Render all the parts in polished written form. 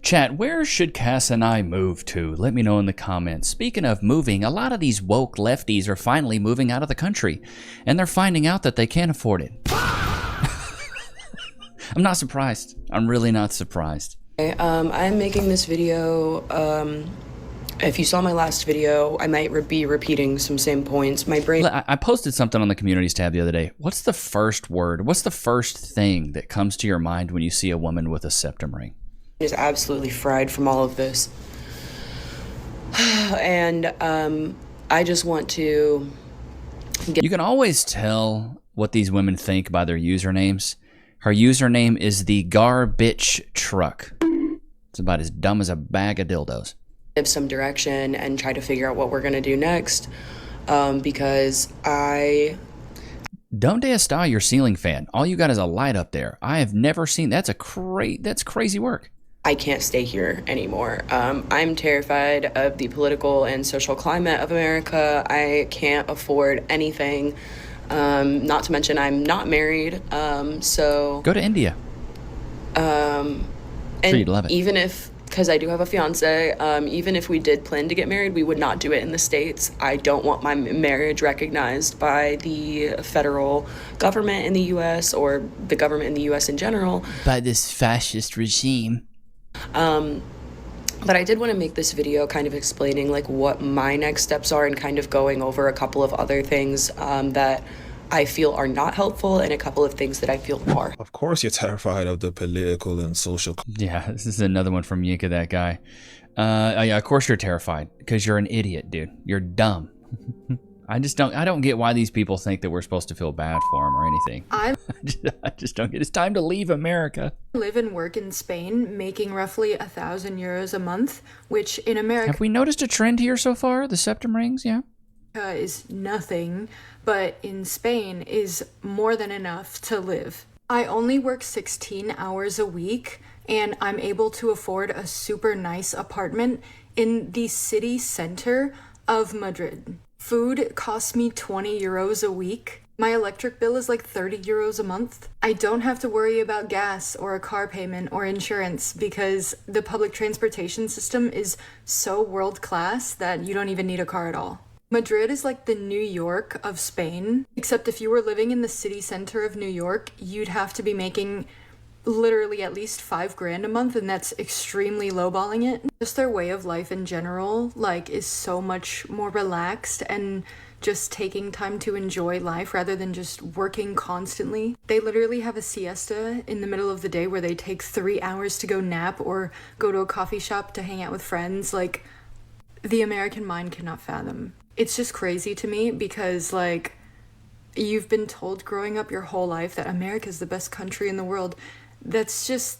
Chat, where should Cass and I move to? Let me know in the comments. Speaking of moving, a lot of these woke lefties are finally moving out of the country, and they're finding out that they can't afford it. I'm not surprised. I'm really not surprised. I'm making this video. If you saw my last video, I might be repeating some same points. My brain. I posted something on the communities tab the other day. What's the first word? What's the first thing that comes to your mind when you see a woman with a septum ring? Is absolutely fried from all of this. And I just want to get. You can always tell what these women think by their usernames. Her username is the Garbitch Truck. It's about as dumb as a bag of dildos. Give some direction and try to figure out what we're gonna do next, because I. Don't deastai your ceiling fan. All you got is a light up there. I have never seen that's crazy work. I can't stay here anymore. I'm terrified of the political and social climate of America. I can't afford anything. Not to mention I'm not married. So go to India. And sure, you'd love it. Even if, because I do have a fiance, even if we did plan to get married, we would not do it in the States. I don't want my marriage recognized by the federal government in the U.S. or the government in the U.S. in general. By this fascist regime. But I did want to make this video kind of explaining like what my next steps are and kind of going over a couple of other things that I feel are not helpful and a couple of things that I feel are. Of course you're terrified of the political and social. Yeah, this is another one from Yinka, that guy. Yeah, of course you're terrified because you're an idiot, dude. You're dumb. I don't get why these people think that we're supposed to feel bad for them or anything. I just don't get. It's time to leave America. I live and work in Spain, making roughly 1,000 euros a month, which in America... Have we noticed a trend here so far? The septum rings, yeah? ...is nothing, but in Spain is more than enough to live. I only work 16 hours a week, and I'm able to afford a super nice apartment in the city center of Madrid. Food costs me 20 euros a week. My electric bill is like 30 euros a month. I don't have to worry about gas or a car payment or insurance because the public transportation system is so world class that you don't even need a car at all. Madrid is like the New York of Spain, except if you were living in the city center of New York, you'd have to be making literally at least $5,000 a month, and that's extremely lowballing it. Just their way of life in general, like, is so much more relaxed and just taking time to enjoy life rather than just working constantly. They literally have a siesta in the middle of the day where they take 3 hours to go nap or go to a coffee shop to hang out with friends. Like, the American mind cannot fathom. It's just crazy to me because, like, you've been told growing up your whole life that America is the best country in the world. That's just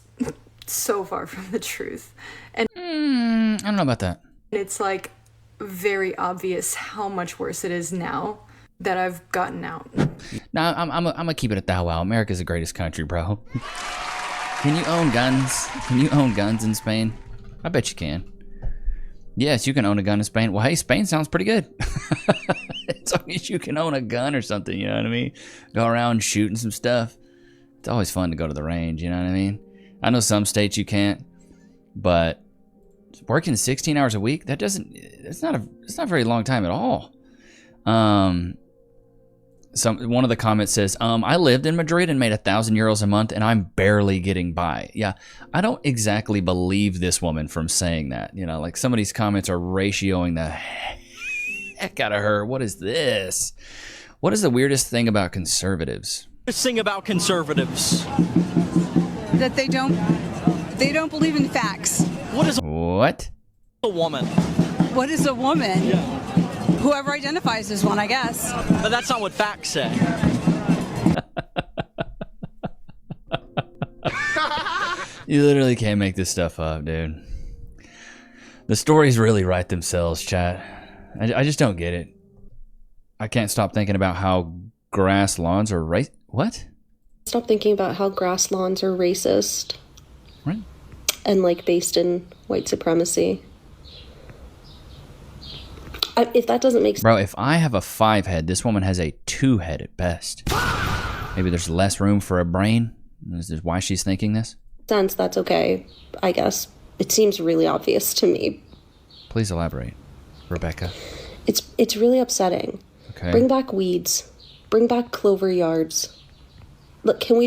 so far from the truth. And I don't know about that. It's like very obvious how much worse it is now that I've gotten out. No, I'm gonna keep it at that. Wow, America's the greatest country, bro. Can you own guns? Can you own guns in Spain? I bet you can. Yes, you can own a gun in Spain. Well, hey, Spain sounds pretty good. As long as you can own a gun or something, you know what I mean? Go around shooting some stuff. It's always fun to go to the range, you know what I mean? I know some states you can't, but working 16 hours a week, it's not a very long time at all. One of the comments says, I lived in Madrid and made 1,000 euros a month and I'm barely getting by. Yeah, I don't exactly believe this woman from saying that. You know, like some of these comments are ratioing the heck out of her. What is this? What is the weirdest thing about conservatives? Thing about conservatives that they don't believe in facts. What? A woman. What is a woman? Yeah. Whoever identifies as one, I guess. But that's not what facts say. You literally can't make this stuff up, dude. The stories really write themselves, chat. I just don't get it. I can't stop thinking about how grass lawns are What? Stop thinking about how grass lawns are racist. Right. And like based in white supremacy. If that doesn't make sense. Bro, if I have a 5 head, this woman has a 2 head at best. Maybe there's less room for a brain. This is why she's thinking this. That's okay, I guess. It seems really obvious to me. Please elaborate, Rebecca. It's really upsetting. Okay. Bring back weeds. Bring back clover yards. Look, can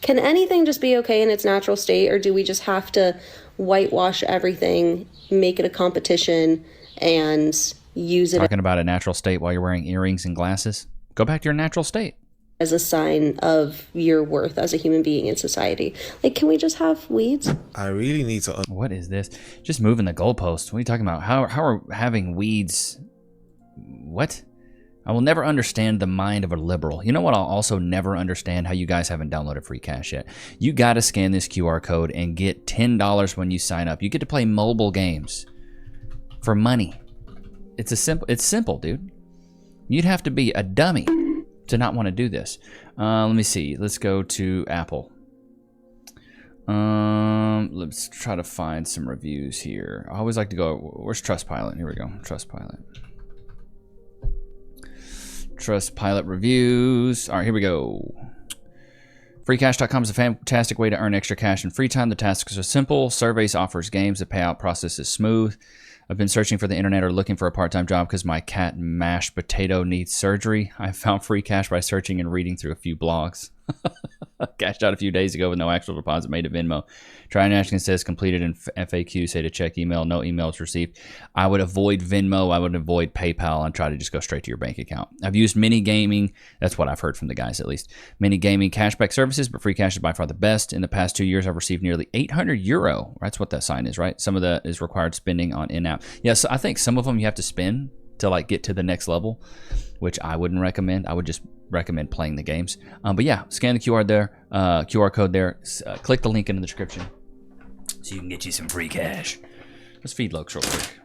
anything just be okay in its natural state, or do we just have to whitewash everything, make it a competition, and use it Talking about a natural state while you're wearing earrings and glasses? Go back to your natural state. as a sign of your worth as a human being in society? Like, can we just have weeds? I really need to. What is this? Just moving the goalposts. What are you talking about? How are having weeds? What? I will never understand the mind of a liberal. You know what? I'll also never understand how you guys haven't downloaded Freecash yet. You got to scan this QR code and get $10 when you sign up. You get to play mobile games for money. It's simple, dude. You'd have to be a dummy to not want to do this. Let me see. Let's go to Apple. Let's try to find some reviews here. I always like to go. Where's Trustpilot? Here we go. Trustpilot. Trustpilot reviews. All right, here we go. Freecash.com is a fantastic way to earn extra cash in free time. The tasks are simple. Surveys offers games. The payout process is smooth. I've been searching for the internet or looking for a part-time job because my cat mashed potato needs surgery. I found Freecash by searching and reading through a few blogs. Cashed out a few days ago with no actual deposit made to Venmo. Transaction says completed in FAQ. Say to check email. No emails received. I would avoid Venmo. I would avoid PayPal and try to just go straight to your bank account. I've used mini gaming. That's what I've heard from the guys, at least. Mini gaming cashback services, but Freecash is by far the best. In the past 2 years, I've received nearly €800. That's what that sign is, right? Some of that is required spending on in-app. Yes, I think some of them you have to spend to like get to the next level, which I wouldn't recommend. I would just recommend playing the games. But yeah, scan the QR code there. Click the link in the description so you can get you some free cash. Let's feed Lokes real quick.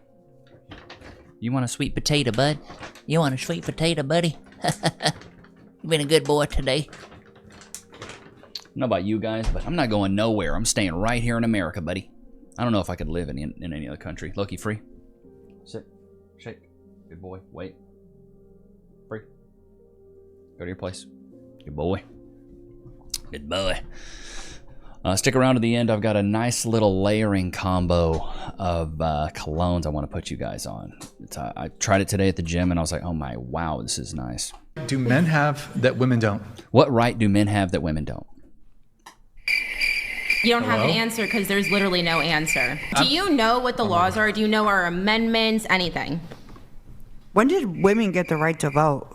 You want a sweet potato, bud? You want a sweet potato, buddy? You've been a good boy today. I don't know about you guys, but I'm not going nowhere. I'm staying right here in America, buddy. I don't know if I could live in any other country. Loki, free. Sit. Shake. Good boy. Wait. Free. Go to your place. Good boy. Good boy. Stick around to the end. I've got a nice little layering combo of colognes I want to put you guys on. I tried it today at the gym and I was like, oh my, wow, this is nice. Do men have that women don't? What right do men have that women don't? You don't have an answer because there's literally no answer. Do you know what the laws are? Do you know our amendments? Anything? When did women get the right to vote?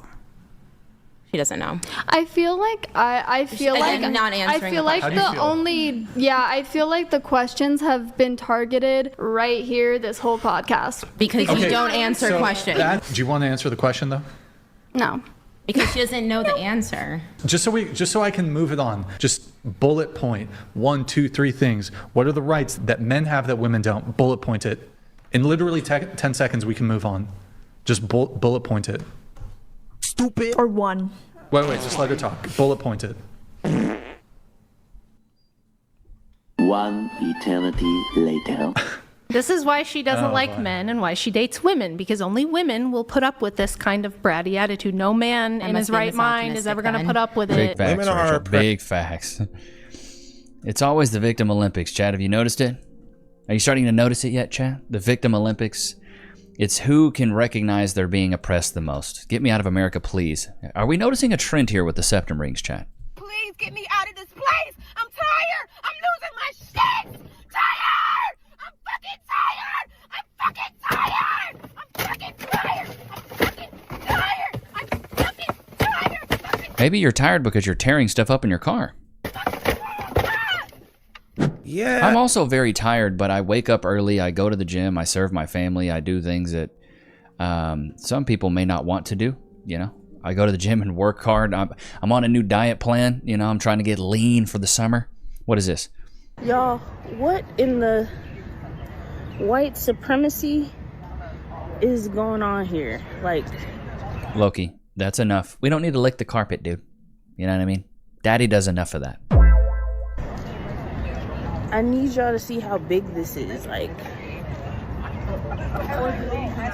She doesn't know. I feel like I feel like not answering. I feel like I feel like the questions have been targeted right here this whole podcast because you don't answer questions. Do you want to answer the question though? No. Because she doesn't know the answer. Just so I can move it on. Just bullet point 1, 2, 3 things. What are the rights that men have that women don't? Bullet point it. In literally 10 seconds, we can move on. Just bullet point it. Stupid. Or one. Wait, just let her talk. Bullet point it. One eternity later. This is why she doesn't like men and why she dates women, because only women will put up with this kind of bratty attitude. No man in his right mind is ever going to put up with it. Big facts, Rachel. Big facts. It's always the victim Olympics, Chad. Have you noticed it? Are you starting to notice it yet, Chad? The victim Olympics. It's who can recognize they're being oppressed the most. Get me out of America, please. Are we noticing a trend here with the septum rings, Chad? Please get me out of this place. I'm tired. I'm losing my shit. Tired. I'm fucking tired. I'm fucking tired. I'm fucking tired. I'm fucking tired. Maybe you're tired because you're tearing stuff up in your car. Yeah. I'm also very tired, but I wake up early, I go to the gym, I serve my family, I do things that some people may not want to do, you know. I go to the gym and work hard. I'm on a new diet plan, you know, I'm trying to get lean for the summer. What is this? Y'all, what in the white supremacy is going on here? Like, Loki, that's enough. We don't need to lick the carpet, dude. You know what I mean? Daddy does enough of that. I need y'all to see how big this is. Like,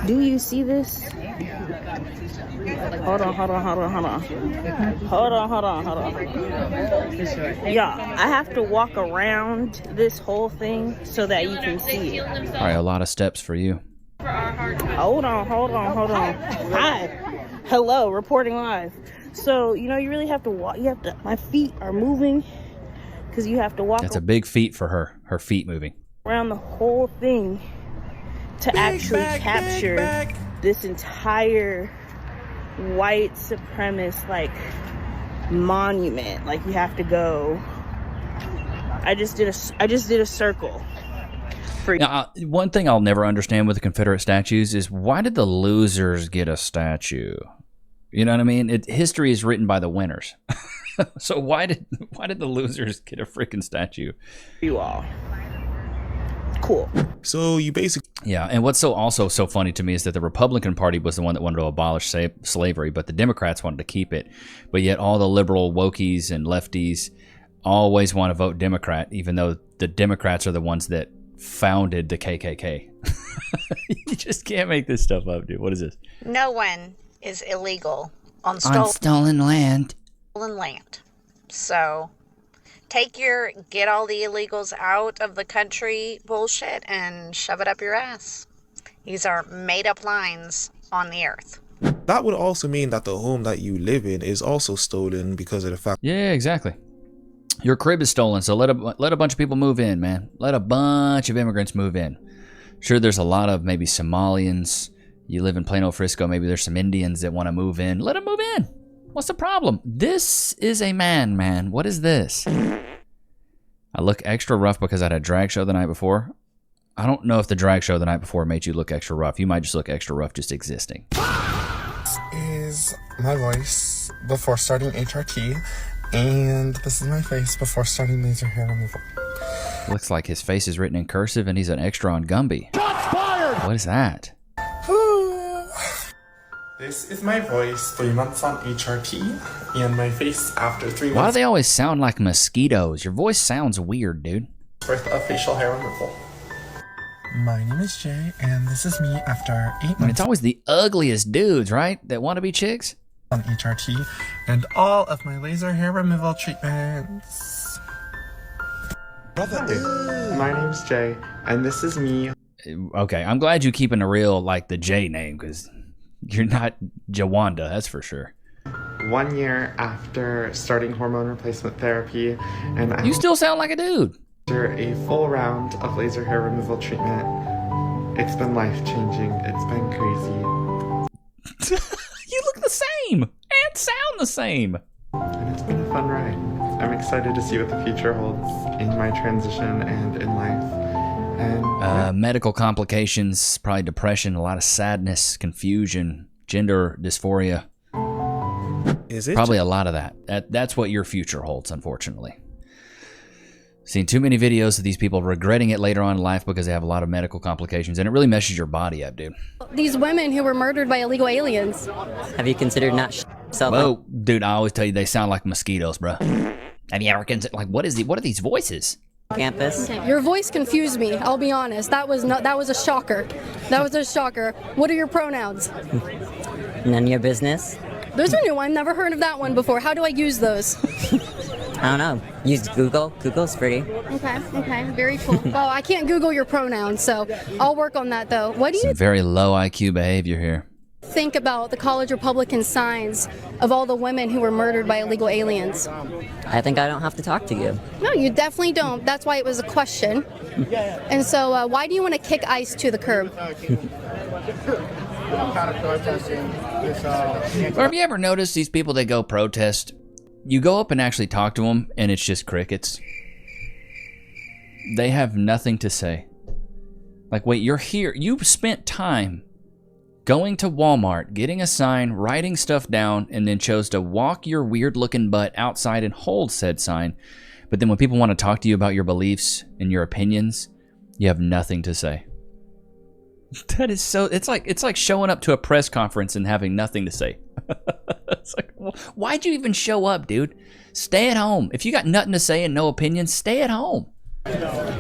Do you see this? Hold on. Yeah, I have to walk around this whole thing so that you can see it. All right, a lot of steps for you. Hold on. Hi. Hello, reporting live. So, you know, you really have to walk. My feet are moving because you have to walk. That's a big feat for her. Her feet moving around the whole thing to actually capture this entire white supremacist like monument. Like you have to go. I just did a circle. Now, one thing I'll never understand with the Confederate statues is why did the losers get a statue? You know what I mean? History is written by the winners. So why did the losers get a freaking statue? You all. Cool. So you basically... Yeah, and what's also so funny to me is that the Republican Party was the one that wanted to abolish slavery, but the Democrats wanted to keep it. But yet all the liberal wokies and lefties always want to vote Democrat, even though the Democrats are the ones that founded the KKK. You just can't make this stuff up, dude. What is this? No one is illegal on stolen land. So get all the illegals out of the country bullshit and shove it up your ass. These are made up lines on the earth. That would also mean that the home that you live in is also stolen because of the fact... Yeah, exactly. Your crib is stolen, so let a bunch of people move in, man. Let a bunch of immigrants move in. Sure, there's a lot of maybe Somalians. You live in Plano, Frisco. Maybe there's some Indians that want to move in. Let them move in. What's the problem? This is a man. What is this? I look extra rough because I had a drag show the night before. I don't know if the drag show the night before made you look extra rough. You might just look extra rough just existing. This is my voice before starting HRT. And this is my face before starting laser hair removal. Looks like his face is written in cursive and he's an extra on Gumby. Shots fired! What is that? This is my voice 3 months on HRT and my face after 3 months. Why do they always sound like mosquitoes? Your voice sounds weird, dude. Worth of facial hair removal. My name is Jay and this is me after 8 months. And it's always the ugliest dudes, right? That want to be chicks? On HRT and all of my laser hair removal treatments. My name's Jay and this is me. Okay, I'm glad you keeping a real like the J name because you're not Jawanda, that's for sure. 1 year after starting hormone replacement therapy, and you still sound like a dude. After a full round of laser hair removal treatment, it's been life changing. It's been crazy. You look the same and sound the same. And it's been a fun ride. I'm excited to see what the future holds in my transition and in life. And medical complications, probably depression, a lot of sadness, confusion, gender dysphoria. Is it? Probably a lot of that. That's what your future holds, unfortunately. Seen too many videos of these people regretting it later on in life because they have a lot of medical complications, and it really messes your body up, dude. These women who were murdered by illegal aliens. Have you considered not yourself? Whoa, dude, I always tell you they sound like mosquitoes, bro. Have you ever considered, like, what are these voices? Campus. Your voice confused me, I'll be honest. That was a shocker. That was a shocker. What are your pronouns? None of your business. Those are new. I've never heard of that one before. How do I use those? I don't know. Use Google. Google's free. Okay. Very cool. Oh, I can't Google your pronouns, so I'll work on that, though. What do you Some very low IQ behavior here. think about the college Republican signs of all the women who were murdered by illegal aliens? I think I don't have to talk to you. No, you definitely don't. That's why it was a question. And so why do you want to kick ICE to the curb? Or have you ever noticed these people that go protest? You go up and actually talk to them, and it's just crickets. They have nothing to say. Like, wait, you're here. You've spent time going to Walmart, getting a sign, writing stuff down, and then chose to walk your weird-looking butt outside and hold said sign. But then when people want to talk to you about your beliefs and your opinions, you have nothing to say. That is so... It's like showing up to a press conference and having nothing to say. It's like, why'd you even show up, dude? Stay at home. If you got nothing to say and no opinions, stay at home.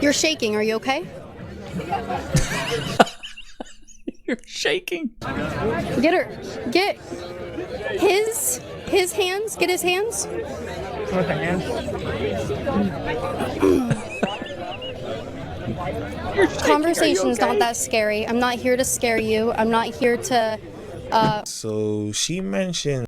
You're shaking. Are you okay? You're shaking. Get her. Get his hands. Get his hands. With the hands. Conversation's not that scary. I'm not here to scare you. I'm not here to. So she mentioned.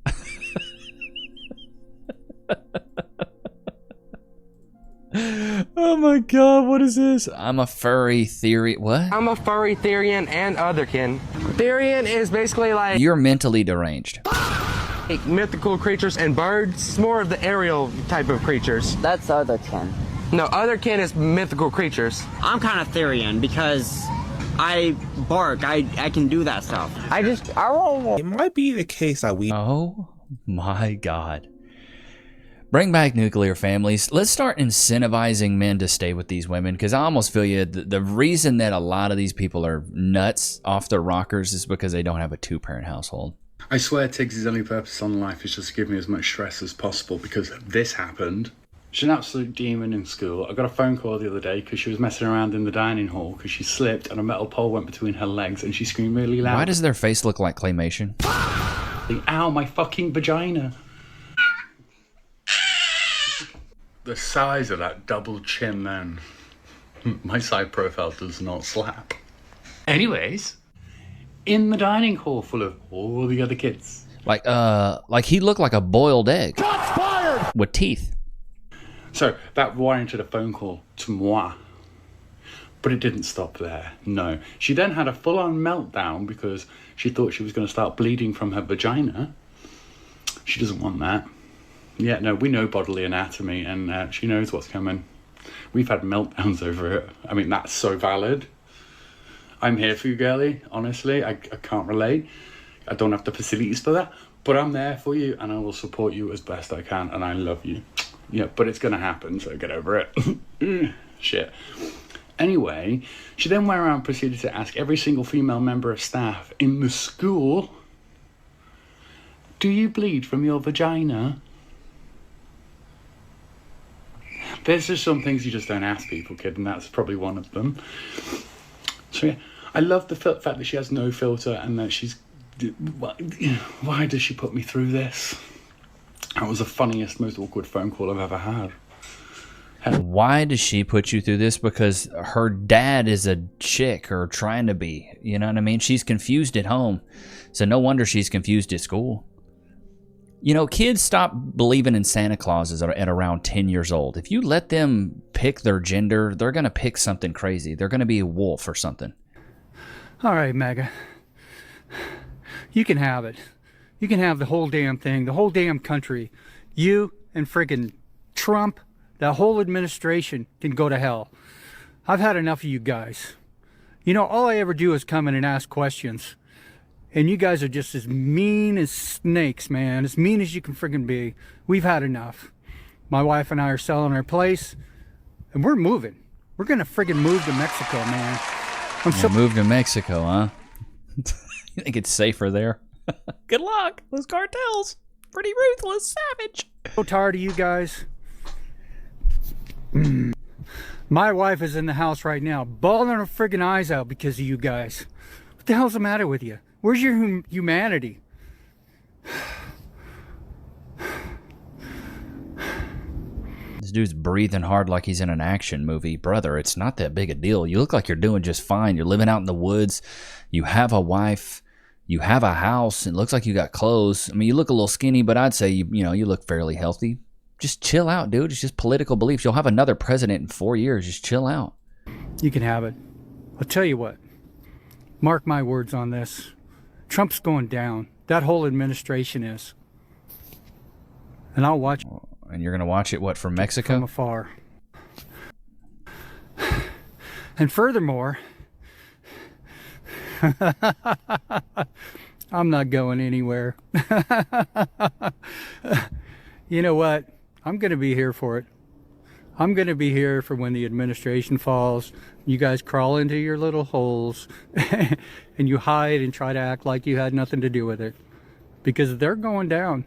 Oh my god, what is this? I'm a furry theory. What? I'm a furry Therian and otherkin. Therian is basically like You're mentally deranged. mythical creatures and birds. It's more of the aerial type of creatures. That's otherkin. No, otherkin is mythical creatures. I'm kind of Therian because I bark. I can do that stuff. It might be the case that we. Oh my god. Bring back nuclear families. Let's start incentivizing men to stay with these women, because I almost feel you. The reason that a lot of these people are nuts off their rockers is because they don't have a two-parent household. I swear Tiggs' only purpose on life is just to give me as much stress as possible, because this happened. She's an absolute demon in school. I got a phone call the other day because she was messing around in the dining hall because she slipped and a metal pole went between her legs and she screamed really loud. Why does their face look like claymation? Ow, my fucking vagina. The size of that double chin then. My side profile does not slap. Anyways, in the dining hall full of all the other kids. Like he looked like a boiled egg. Shots fired! With teeth. So that warranted a phone call to moi. But it didn't stop there, no. She then had a full-on meltdown because she thought she was going to start bleeding from her vagina. She doesn't want that. Yeah, no, we know bodily anatomy and she knows what's coming. We've had meltdowns over it. I mean, that's so valid. I'm here for you, girlie, honestly. I can't relate. I don't have the facilities for that. But I'm there for you and I will support you as best I can and I love you. Yeah, but it's going to happen, so get over it. Shit. Anyway, she then went around and proceeded to ask every single female member of staff in the school, do you bleed from your vagina? There's just some things you just don't ask people, kid, and that's probably one of them. So yeah, I love the fact that she has no filter and that she's... Why does she put me through this? That was the funniest, most awkward phone call I've ever had. Why does she put you through this? Because her dad is a chick, or trying to be. You know what I mean? She's confused at home. So no wonder she's confused at school. You know, kids stop believing in Santa Clauses at around 10 years old. If you let them pick their gender, they're going to pick something crazy. They're going to be a wolf or something. All right, Mega. You can have it. You can have the whole damn thing, the whole damn country. You and friggin' Trump, that whole administration can go to hell. I've had enough of you guys. You know, all I ever do is come in and ask questions. And you guys are just as mean as snakes, man. As mean as you can friggin' be. We've had enough. My wife and I are selling our place, and we're moving. We're gonna friggin' move to Mexico, man. Move to Mexico, huh? You think it's safer there? Good luck. Those cartels. Pretty ruthless, savage. So tired of you guys. My wife is in the house right now, bawling her friggin' eyes out because of you guys. What the hell's the matter with you? Where's your humanity? This dude's breathing hard like he's in an action movie. Brother, it's not that big a deal. You look like you're doing just fine. You're living out in the woods. You have a wife. You have a house. It looks like you got clothes. I mean, you look a little skinny, but I'd say, you look fairly healthy. Just chill out, dude. It's just political beliefs. You'll have another president in 4 years. Just chill out. You can have it. I'll tell you what. Mark my words on this. Trump's going down. That whole administration is. And I'll watch. And you're going to watch it, what, from Mexico? From afar. And furthermore, I'm not going anywhere. You know what? I'm going to be here for it. I'm going to be here for when the administration falls. You guys crawl into your little holes and you hide and try to act like you had nothing to do with it. Because they're going down.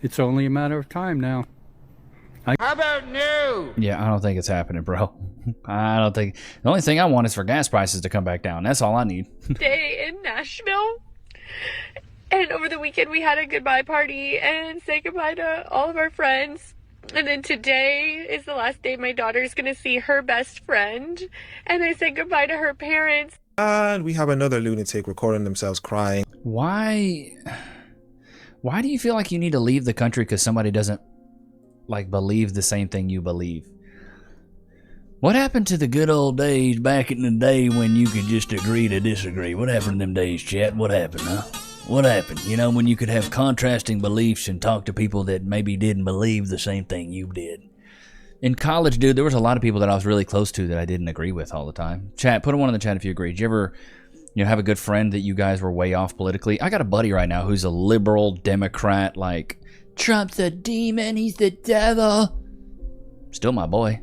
It's only a matter of time now. How about no? Yeah, I don't think it's happening, bro. I don't think. The only thing I want is for gas prices to come back down. That's all I need. Day in Nashville. And over the weekend, we had a goodbye party and say goodbye to all of our friends. And then today is the last day my daughter's going to see her best friend. And I said goodbye to her parents. And we have another lunatic recording themselves crying. Why do you feel like you need to leave the country because somebody doesn't, like, believe the same thing you believe? What happened to the good old days back in the day when you could just agree to disagree? What happened to them days, chat? What happened, huh? What happened? You know, when you could have contrasting beliefs and talk to people that maybe didn't believe the same thing you did. In college, dude, there was a lot of people that I was really close to that I didn't agree with all the time. Chat, put one in the chat if you agree. Did you ever, have a good friend that you guys were way off politically? I got a buddy right now who's a liberal Democrat, like, Trump's a demon, he's the devil. Still my boy.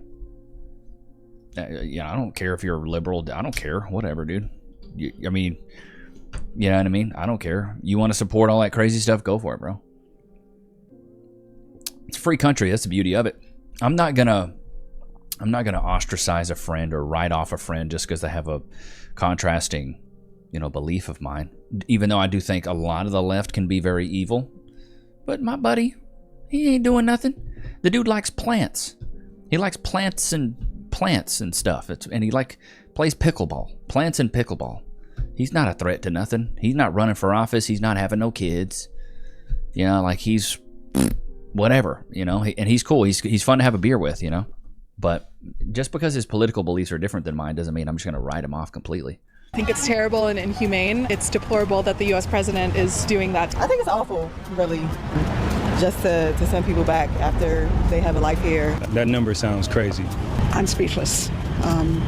I don't care if you're liberal. I don't care. Whatever, dude. You know what I mean? I don't care. You want to support all that crazy stuff? Go for it, bro. It's a free country. That's the beauty of it. I'm not gonna ostracize a friend or write off a friend just because they have a contrasting, belief of mine. Even though I do think a lot of the left can be very evil. But my buddy, he ain't doing nothing. The dude likes plants. He likes plants and stuff. And he plays pickleball. Plants and pickleball. He's not a threat to nothing. He's not running for office. He's not having no kids. He's whatever, and he's cool. He's fun to have a beer with, But just because his political beliefs are different than mine doesn't mean I'm just going to write him off completely. I think it's terrible and inhumane. It's deplorable that the U.S. president is doing that. I think it's awful, really, just to send people back after they have a life here. That number sounds crazy. I'm speechless.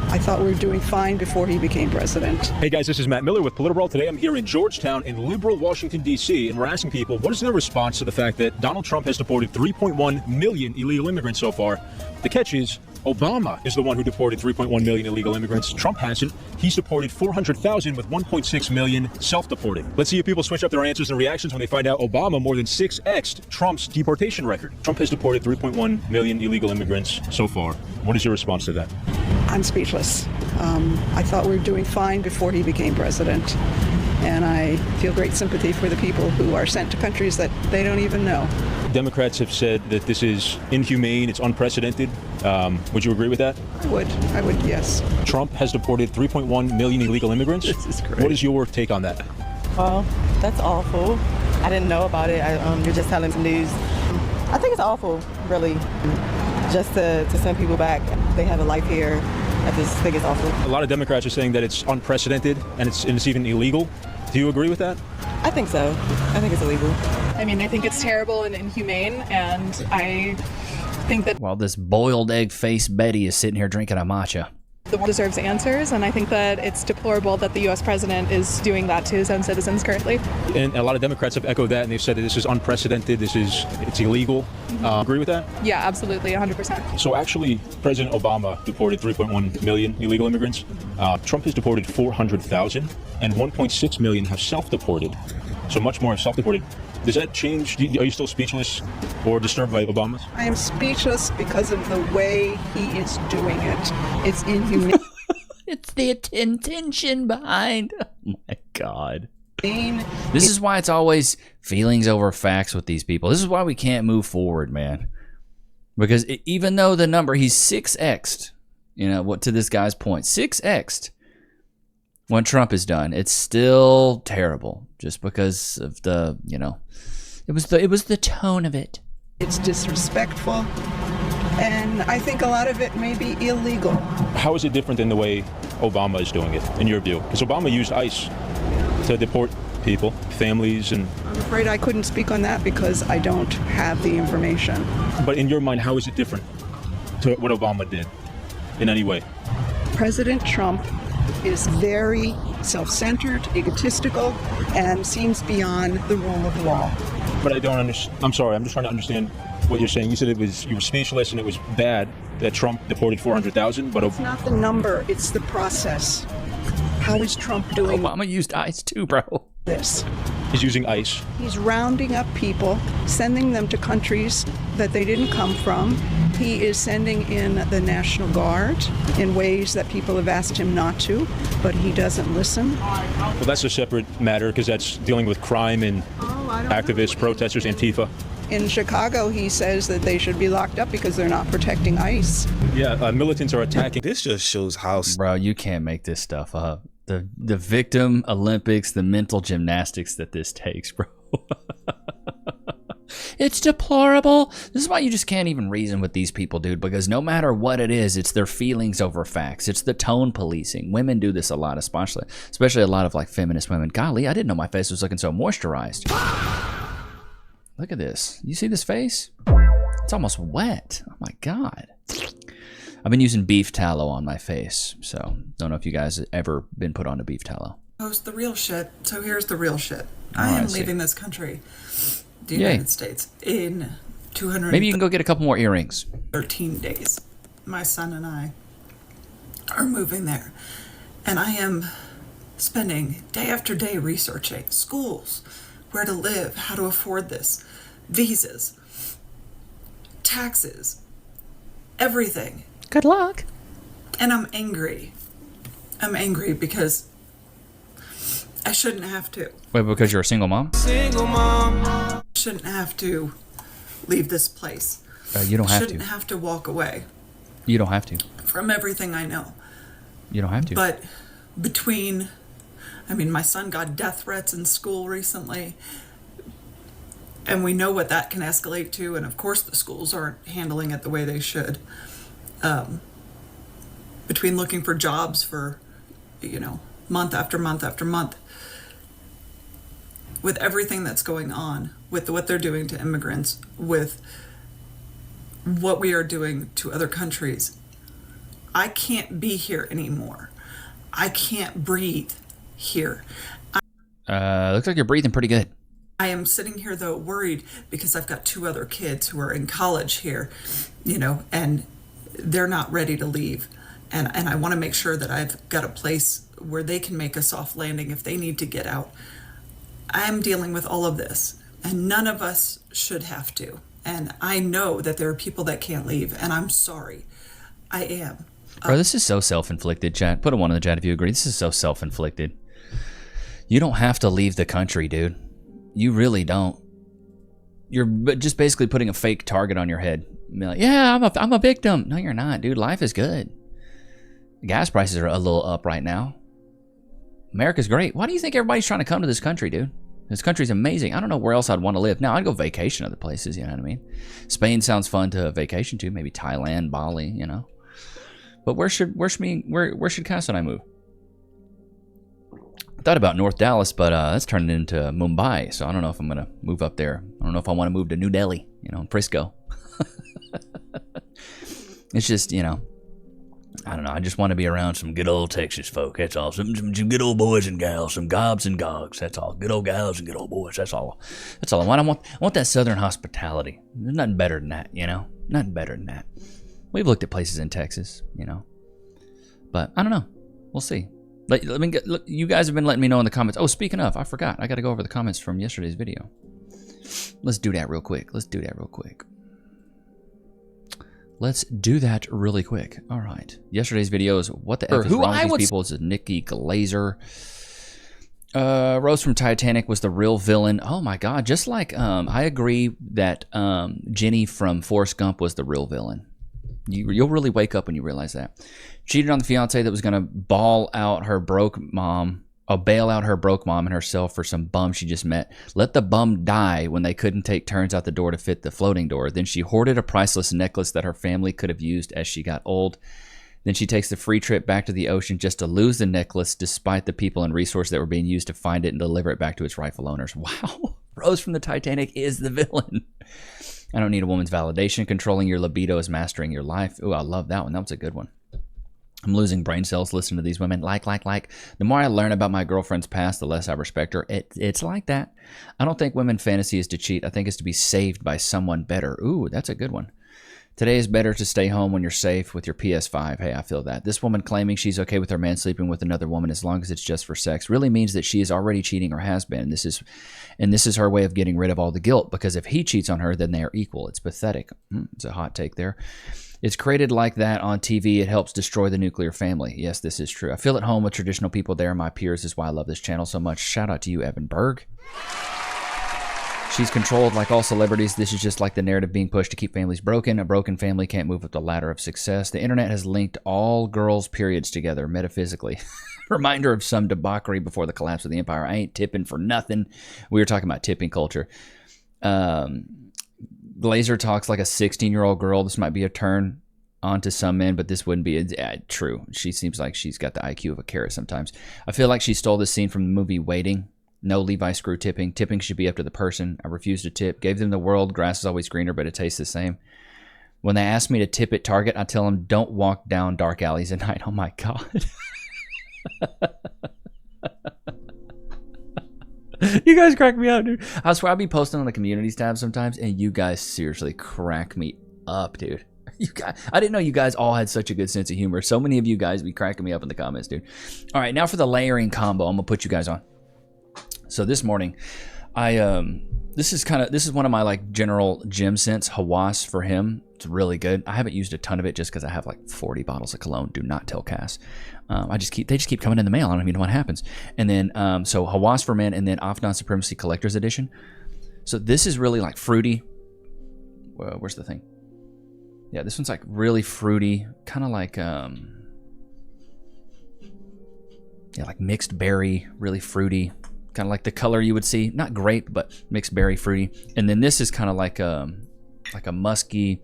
I thought we were doing fine before he became president. Hey guys, this is Matt Miller with Political. Today I'm here in Georgetown in liberal Washington, D.C., and we're asking people, what is their response to the fact that Donald Trump has deported 3.1 million illegal immigrants so far? The catch is, Obama is the one who deported 3.1 million illegal immigrants. Trump hasn't. He's deported 400,000 with 1.6 million self-deporting. Let's see if people switch up their answers and reactions when they find out Obama more than 6x'd Trump's deportation record. Trump has deported 3.1 million illegal immigrants so far. What is your response to that? I'm speechless. I thought we were doing fine before he became president. And I feel great sympathy for the people who are sent to countries that they don't even know. Democrats have said that this is inhumane, it's unprecedented. Would you agree with that? I would, yes. Trump has deported 3.1 million illegal immigrants. This is great. What is your take on that? Well, that's awful. I didn't know about it. You're just telling the news. I think it's awful, really, just to send people back. They have a life here. I just think it's awful. A lot of Democrats are saying that it's unprecedented and it's even illegal. Do you agree with that? I think so. I think it's illegal. I think it's terrible and inhumane, and I think that while this boiled egg faced Betty is sitting here drinking a matcha. The world deserves answers, and I think that it's deplorable that the U.S. president is doing that to his own citizens currently. And a lot of Democrats have echoed that, and they've said that this is unprecedented, it's illegal. Agree with that? Yeah, absolutely, 100%. So actually, President Obama deported 3.1 million illegal immigrants. Trump has deported 400,000, and 1.6 million have self-deported. So much more have self-deported. Does that change? Are you still speechless or disturbed by Obama? I am speechless because of the way he is doing it. It's inhumane. It's the intention behind. Oh my God. This is why it's always feelings over facts with these people. This is why we can't move forward, man. Because even though the number, he's 6x'd, what to this guy's point, 6x'd when Trump is done, it's still terrible just because of the, it was the tone of it. It's disrespectful, and I think a lot of it may be illegal. How is it different than the way Obama is doing it, in your view? Because Obama used ICE to deport people, families, and... I'm afraid I couldn't speak on that because I don't have the information. But in your mind, how is it different to what Obama did in any way? President Trump is very self-centered, egotistical, and seems beyond the rule of law. But I don't understand. I'm sorry, I'm just trying to understand what you're saying. You said you were speechless and it was bad that Trump deported 400,000, but... It's not the number, it's the process. How is Trump doing? Obama used ICE too, bro. This. He's using ICE. He's rounding up people, sending them to countries that they didn't come from, He is sending in the National Guard in ways that people have asked him not to, but he doesn't listen. Well, that's a separate matter because that's dealing with crime and activists, protesters, Antifa. In Chicago, he says that they should be locked up because they're not protecting ICE. Yeah, militants are attacking. This just shows how... Bro, you can't make this stuff up. The victim Olympics, the mental gymnastics that this takes, bro. It's deplorable. This is why you just can't even reason with these people, dude, because no matter what it is, it's their feelings over facts. It's the tone policing. Women do this a lot, especially a lot of like feminist women. Golly, I didn't know my face was looking so moisturized. Look at this. You see this face? It's almost wet. Oh my God. I've been using beef tallow on my face, so don't know if you guys have ever been put on a beef tallow. Post the real shit. So here's the real shit. I am leaving this country, the United States, in 200. Maybe you can go get a couple more earrings. 13 days. My son and I are moving there, and I am spending day after day researching schools, where to live, how to afford this, visas, taxes, everything. Good luck. And I'm angry. I'm angry because I shouldn't have to. Wait, because you're a single mom? Single mom. Shouldn't have to leave this place. You don't have Shouldn't to. have to walk away You don't have to. from everything I know. You don't have to. But between, I mean, my son got death threats in school recently, and we know what that can escalate to, and of course the schools aren't handling it the way they should. Between looking for jobs for, month after month after month, with everything that's going on, with what they're doing to immigrants, with what we are doing to other countries, I can't be here anymore. I can't breathe here. Looks like you're breathing pretty good. I am sitting here, though, worried because I've got 2 other kids who are in college here, and they're not ready to leave. And I want to make sure that I've got a place where they can make a soft landing if they need to get out. I'm dealing with all of this, and none of us should have to. And I know that there are people that can't leave, and I'm sorry. I am. Bro, this is so self-inflicted, chat. Put a 1 in the chat if you agree. This is so self-inflicted. You don't have to leave the country, dude. You really don't. You're just basically putting a fake target on your head. Be like, yeah, I'm a victim. No, you're not, dude. Life is good. Gas prices are a little up right now. America's great. Why do you think everybody's trying to come to this country, dude? This country's amazing. I don't know where else I'd want to live. Now, I'd go vacation other places, you know what I mean? Spain sounds fun to vacation to. Maybe Thailand, Bali, But where should Cass and I move? I thought about North Dallas, but that's turning into Mumbai, so I don't know if I'm going to move up there. I don't know if I want to move to New Delhi, Frisco. It's just, I don't know. I just want to be around some good old Texas folk. That's all. Some good old boys and gals, some gobs and gogs. That's all. Good old gals and good old boys. That's all. That's all I want. I want that Southern hospitality. There's nothing better than that, Nothing better than that. We've looked at places in Texas, But I don't know. We'll see. Look, you guys have been letting me know in the comments. Oh, speaking of, I forgot. I got to go over the comments from yesterday's video. Let's do that real quick. Let's do that really quick. All right. Yesterday's video is what the F is wrong with these people? It's Nikki Glazer. Rose from Titanic was the real villain. Oh my God. Just like, I agree that Jenny from Forrest Gump was the real villain. You'll really wake up when you realize that. Cheated on the fiance that was going to bail out her broke mom and herself for some bum she just met. Let the bum die when they couldn't take turns out the door to fit the floating door. Then she hoarded a priceless necklace that her family could have used as she got old. Then she takes the free trip back to the ocean just to lose the necklace despite the people and resources that were being used to find it and deliver it back to its rightful owners. Wow. Rose from the Titanic is the villain. I don't need a woman's validation. Controlling your libido is mastering your life. Ooh, I love that one. That was a good one. I'm losing brain cells listening to these women. Like. The more I learn about my girlfriend's past, the less I respect her. It's like that. I don't think women's fantasy is to cheat. I think it's to be saved by someone better. Ooh, that's a good one. Today is better to stay home when you're safe with your PS5. Hey, I feel that. This woman claiming she's okay with her man sleeping with another woman as long as it's just for sex really means that she is already cheating or has been. This is her way of getting rid of all the guilt, because if he cheats on her, then they are equal. It's pathetic. It's a hot take there. It's created like that on TV. It helps destroy the nuclear family. Yes, this is true. I feel at home with traditional people. They are my peers. This is why I love this channel so much. Shout out to you, Evan Berg. She's controlled like all celebrities. This is just like the narrative being pushed to keep families broken. A broken family can't move up the ladder of success. The internet has linked all girls' periods together metaphysically. Reminder of some debauchery before the collapse of the empire. I ain't tipping for nothing. We were talking about tipping culture. Glazer talks like a 16-year-old girl. This might be a turn on to some men, but this wouldn't be true. She seems like she's got the IQ of a carrot sometimes. I feel like she stole this scene from the movie Waiting. No, Levi, screw tipping. Tipping should be up to the person. I refuse to tip. Gave them the world. Grass is always greener, but it tastes the same. When they ask me to tip at Target, I tell them, don't walk down dark alleys at night. Oh, my God. You guys crack me up, dude. I swear I'll be posting on the communities tab sometimes, and you guys seriously crack me up, dude. You guys, I didn't know you guys all had such a good sense of humor. So many of you guys be cracking me up in the comments, dude. All right, now for the layering combo I'm going to put you guys on. So this morning, this is one of my like general gym scents, Hawass for him. It's really good. I haven't used a ton of it just because I have like 40 bottles of cologne. Do not tell Cass. They just keep coming in the mail. I don't even know what happens. And then so Hawass for men, and then Afnan Supremacy Collector's Edition. So this is really like fruity. Where's the thing? Yeah, this one's like really fruity, kind of like like mixed berry, really fruity. Kind of like the color you would see, not grape, but mixed berry fruity. And then this is kind of like a musky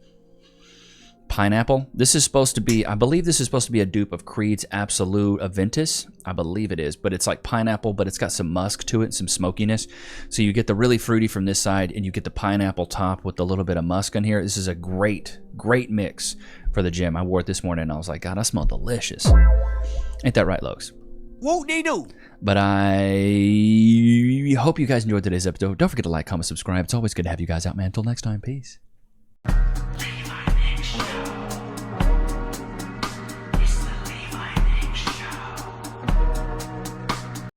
pineapple. This is supposed to be, I believe this is supposed to be a dupe of Creed's Absolute Aventus. I believe it is, but it's like pineapple, but it's got some musk to it, some smokiness. So you get the really fruity from this side, and you get the pineapple top with a little bit of musk on here. This is a great mix for the gym. I wore it this morning, and I was like, God, I smell delicious. Ain't that right, Lokes? Whoop-de-doo. But I hope you guys enjoyed today's episode. Don't forget to like, comment, subscribe. It's always good to have you guys out, man. Until next time, peace.